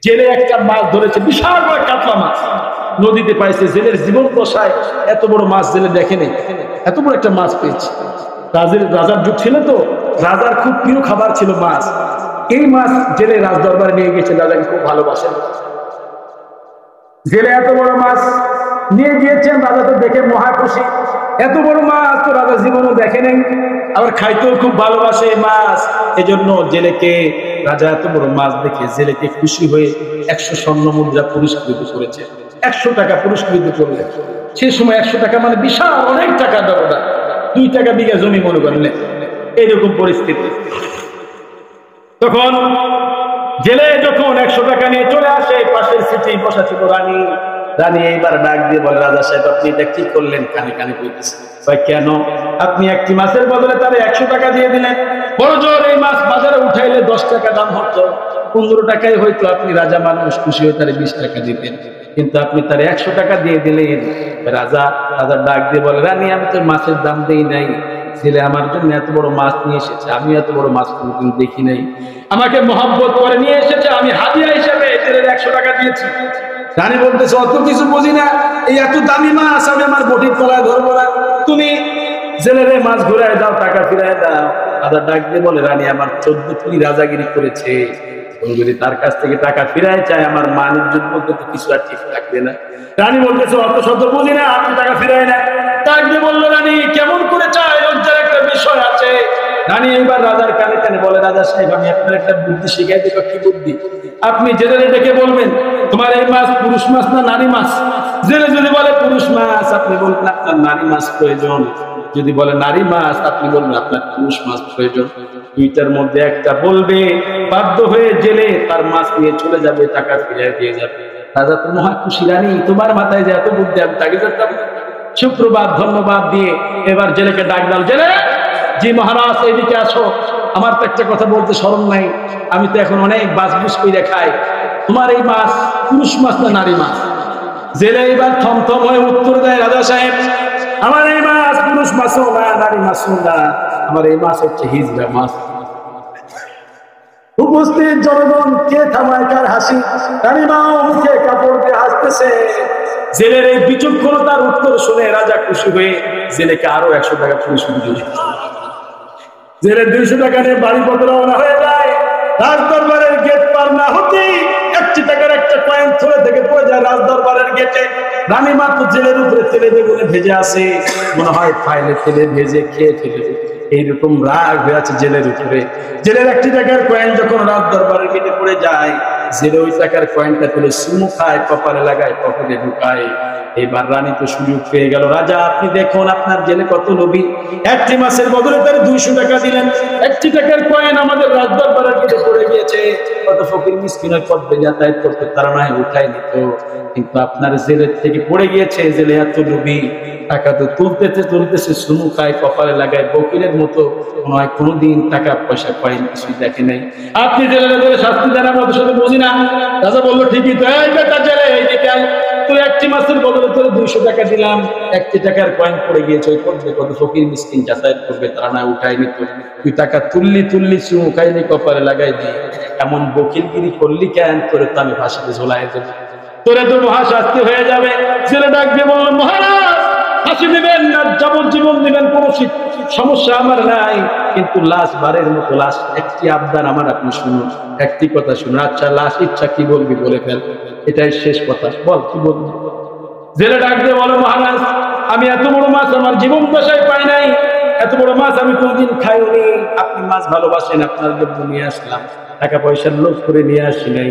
জেলে একটা মাছ ধরেছে, বিশাল বড় কাতলা মাছ নদীতে পাইছে। জেলের জীবন দশায় এত বড় মাছ জেলে দেখেনি, এত বড় একটা মাছ পেয়েছে। রাজার যুগ ছিল তো, রাজার খুব প্রিয় খাবার ছিল মাছ। এই মাছ জেলে রাজ দরবারে নিয়ে গেছে, রাজাকে খুব ভালোবাসেন। জেলে এত বড় মাছ নিয়ে গিয়েছেন, রাজা তো দেখে মহা খুশি। এত বড় মাছ তো রাজা জীবনও দেখে নেই, আবার খাইতেও খুব ভালোবাসে মাছ। এজন্য জেলেকে, রাজা এত বড় মাছ দেখে জেলেকে খুশি হয়ে 100 স্বর্ণ মুদ্রা পুরস্কৃত করেছে। 100 টাকা পুরস্কৃত করলেন। সে সময় 100 টাকা মানে বিশাল অনেক টাকা ব্যবধান, 2 টাকা বিঘা জমি মনে করলেন, এইরকম পরিস্থিতি। তখন জেলে যখন 100 টাকা নিয়ে চলে আসে, পাশের সিটে বসা ছিল রানী। রানী এইবার ডাক দিয়ে বলে, রাজা সাহেব আপনি এটা কি করলেন? কানে কানে বলতেছে। কেন? আপনি একটি মাছের বদলে তারে 100 টাকা দিয়ে দিলেন। বড় জোর এই মাছ বাজারে উঠাইলে 10 টাকা দাম হতো, 15 টাকায় হয়তো আপনি রাজা মানুষ খুশি হয়ে তারে 20 টাকা দিতেন, কিন্তু আপনি তারে 100 টাকা দিয়ে দিলেন। রাজা ডাক দিয়ে বলে, রানী আমি তো মাছের দাম দেই নাই, ছেলে আমার জন্য এত বড় মাছ নিয়ে এসেছে, আমি এত বড় মাছ কোনোদিন দেখি নাই, আমাকে মহব্বত করে নিয়ে এসেছে, আমি হাদিয়া হিসেবে ছেলের 100 টাকা দিয়েছি। রানী বলতেছে, অত কিছু বুঝি না, এই এত দামি মাছ আমি আমার বটির তলায় ধরবো না, তুমি জেলের মাছ ঘুরায় দাও, টাকা ফিরায় দাও। রাজা ডাক দিয়ে বলে, রানী আমার 14 তুলি রাজাগিরি করেছে, যদি তার কাছ থেকে টাকা ফিরায় চায় আমার মান ইজ্জত বলতে তো কিছু আর ঠিক থাকবে না। রানী বলতেছে, অত শত বুঝি না, আপনি টাকা ফিরায় না। ডাক দিয়ে বললো, রানী কেমন করে চায়, লজ্জার একটা বিষয় আছে। রানী এবার রাজার কানে কানে বলে, রাজা সাহেব আমি আপনার একটা বুদ্ধি শিখাই দেব। কি বুদ্ধি? আপনি জেলে ডেকে বলবেন, তোমার এই মাছ পুরুষ মাছ না নারী মাছ? জেলে যদি বলে পুরুষ মাছ, আপনি বলবেন আপনার নারী মাছ প্রয়োজন। যদি বলে নারী মাছ, আপনি বলবেন আপনার পুরুষ মাছ প্রয়োজন। দুইটার মধ্যে একটা বলবে, বাধ্য হয়ে জেলে তার মাছ নিয়ে চলে যাবে, টাকা ফিরিয়ে দিয়ে যাবে। রাজা তো মহা খুশি। রানী তোমার মাথায় যে এত বুদ্ধি, আমি তাকে জানতাম। সুপ্রভাত, ধন্যবাদ দিয়ে এবার জেলেকে ডাক দাও। জেলে, জি মহারাজ এইদিকে আসো, আমার তো একটা কথা বলতে শরম নাই, আমি তো এখন অনেক বাসবুস করে খাই, তোমার এই মাছ পুরুষ মাছ না নারী মাছ? জেলে এবার থমথম হয়ে উত্তর দেয়, রাজা সাহেব আমার এই মাছ পুরুষ মাছও না নারী মাছও না, আমার এই মাছ হচ্ছে হিজড়া মাছ। উপস্থিত জনগণ কে থামায় কার হাসি? রানীমাও মুখে কাপড় দিয়ে হাসতেছে। জেলের এই বিচক্ষণতার উত্তর শুনে রাজা খুশি হয়ে জেলেকে আরো 100 টাকা পুরস্কৃত দিলেন। জেলের 200 টাকা নিয়ে বাড়ি পত্র রওনা হয়ে যায়। রাজ দরবারের গেট পার না হতেই 1 টাকার একটা কয়েন থলে থেকে পড়ে যায় রাজ দরবারের গেটে। রানী মাত্র জেলের উপরে তেলে বেগুনে ভেজে আসে, মনে হয় ফাইলে তেলে ভেজে খেয়ে ফেলেছে, এইরকম রাগ হয়ে আছে জেলের উপরে। জেলের 1 টাকার কয়েন যখন রাজ দরবারের গেটে পড়ে যায়, জেলে ওই টাকার কয়েনটা তুলে চুমু খায়, কপালে লাগায়, পকেটে ঢুকায়। এবার রানী তো সুযোগ পেয়ে গেল, রাজা আপনি দেখুন আপনার জেলে কত লোভী, 1টি মাছের বদলে তার 200 টাকা দিলেন, 1 টাকার কয়েন আমাদের রাজ দরবারের গেটে পড়ে গিয়েছে, কত ফকির মিসকিনের পথে যাতায়াত করতে তারা নয় উঠাই নিত, কিন্তু আপনার জেলের থেকে পড়ে গিয়েছে। জেলে এত লোভী, টাকা তো তুলতেছে চুমু খায়, কপালে লাগায়, বকিলের মতো মনে হয় কোনোদিন টাকা পয়সা কয়েন কিছুই দেখে নাই। আপনি জেলের ধরে শাস্তি দেন, আমরা তো সাথে বুঝি না। রাজা বললো, ঠিকই তো, এই বেটা জেলে এইদিকে আয়, তুই 1টি মাছের বদলে তোর 200 টাকা দিলাম, 1 টাকার কয়েন পড়ে গিয়েছে, ওই করবে কত ফকির মিসকিন যাতায়াত করবে তারা না উঠাই নিত, তুই টাকা তুললি চুমু খাইনি, কপালে লাগাই দি, এমন বকিলগিরি করলি কেন? তোরে তো আমি ফাঁসিতে ঝোলাই দেব, তোরে তো মহা শাস্তি হয়ে যাবে। ছেলে ডাক দিয়ে বললো, মহারাজ ফাঁসি দিবেন না যাবজ্জীবন দিবেন, কোনো সমস্যা আমার নাই, কিন্তু লাশ বারের মতো লাশ, 1টি আবদার আমার আপনি শুনুন, 1টি কথা শুনুন। আচ্ছা লাশ, ইচ্ছা কি বলবি বলে ফেল, এটাই শেষ কথা, বল কি বলবি? জেলে ডাক দিয়ে বলো, মহারাজ আমি এত বড় মাছ আমার জীবন দশায় পাই নাই, এত বড় মাছ আমি কোনদিন খাইনি, আপনি মাছ ভালোবাসেন, আপনার জন্য নিয়ে আসলাম, টাকা পয়সার লোভ করে নিয়ে আসি নাই,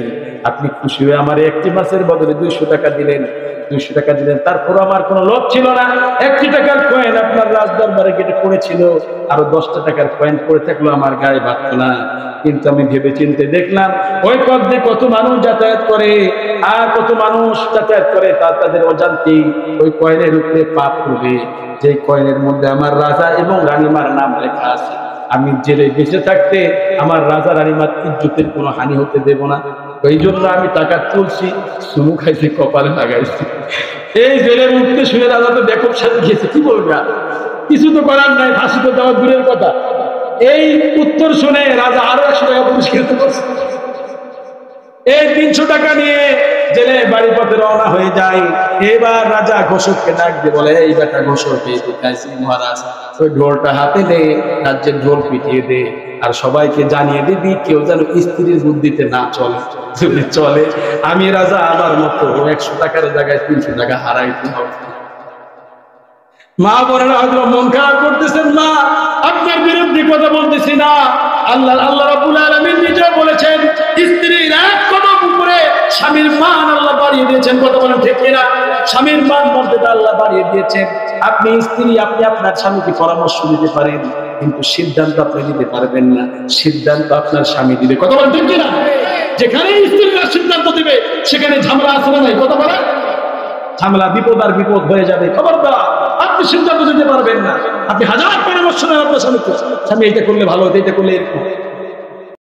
আপনি খুশি হয়ে আমার 1টি মাছের বদলে 200 টাকা দিলেন, 200 টাকা দিলেন, তারপর আমার কোনো লোভ ছিল না। 1 টাকার কয়েন আপনার রাজ দরবারে গেটে পড়েছিল, আরো 10টা টাকার কয়েন পড়ে থাকলো, আমার গায়ে বাঁধতো না, কিন্তু আমি ভেবে চিন্তে দেখলাম ওই পথ দিয়ে কত মানুষ যাতায়াত করে, আর কত মানুষ যাতায়াত করে তাদের অজান্তেই ওই কয়েনের উপরে পাপ করবে, যে কয়েনের মধ্যে আমার রাজা এবং রানীমার নাম লেখা আছে, আমি জেলে বেঁচে থাকতে আমার রাজা রানীমার ইজ্জতের কোনো হানি হতে দেব না, ওই জন্য আমি টাকা তুলছি, চুমু খাইছি, কপালে লাগাইছি। এই জেলের উঠতে শুনে রাজা তো বেকুব সাথে গিয়েছে, কি বলবে, কিছু তো করার নাই, ফাঁসি তো দেওয়া দূরের কথা। এই উত্তর শুনে রাজা আরো 100 টাকা পুরস্কৃত করছে। এই 300 টাকা নিয়ে জেলে বাড়ির পথে রওনা হয়ে যায়। এবার রাজা ঘোষককে ডাক দিয়ে বলে, এই বেটা ঘোষক, এই দেখাইছি মহারাজ, ওই ঢোলটা হাতে দে, রাজ্যের ঢোল পিটিয়ে দে, আর সবাইকে জানিয়ে দিবি কেউ যেন স্ত্রীর বুদ্ধিতে না চলে। যদি চলে আমি রাজা আমার মতো 100 টাকার জায়গায় 300 টাকা হারাইতে হবে। মা বোনেরা হয়তো মন খারাপ করতেছেন, না আপনার বিরুদ্ধে কথা বলতেছি না, আল্লাহ রাব্বুল আলামিন নিজে বলেছেন স্ত্রীর এক কদম উপরে স্বামীর মান আল্লাহ বাড়িয়ে দিয়েছেন। কথা বলেন ঠিক কিনা? স্বামীর মান মর্যাদা আল্লাহ বাড়িয়ে দিয়েছেন। আপনি স্ত্রী, আপনি আপনার স্বামীকে পরামর্শ দিতে পারেন, কিন্তু সিদ্ধান্ত আপনি দিতে পারবেন না, সিদ্ধান্ত আপনার স্বামী দিবে। কথা বলেন ঠিক কিনা? যেখানে স্ত্রীরা সিদ্ধান্ত দিবে সেখানে ঝামেলা আসবে না। কথা বলেন, ঝামেলা বিপদ আর বিপদ হয়ে যাবে। খবরদার, আপনি সিদ্ধান্ত দিতে পারবেন না। আপনি হাজার পরামর্শ নেন আপনার স্বামীকে, স্বামী এটা করলে ভালো হতো, এটা করলে এরকম।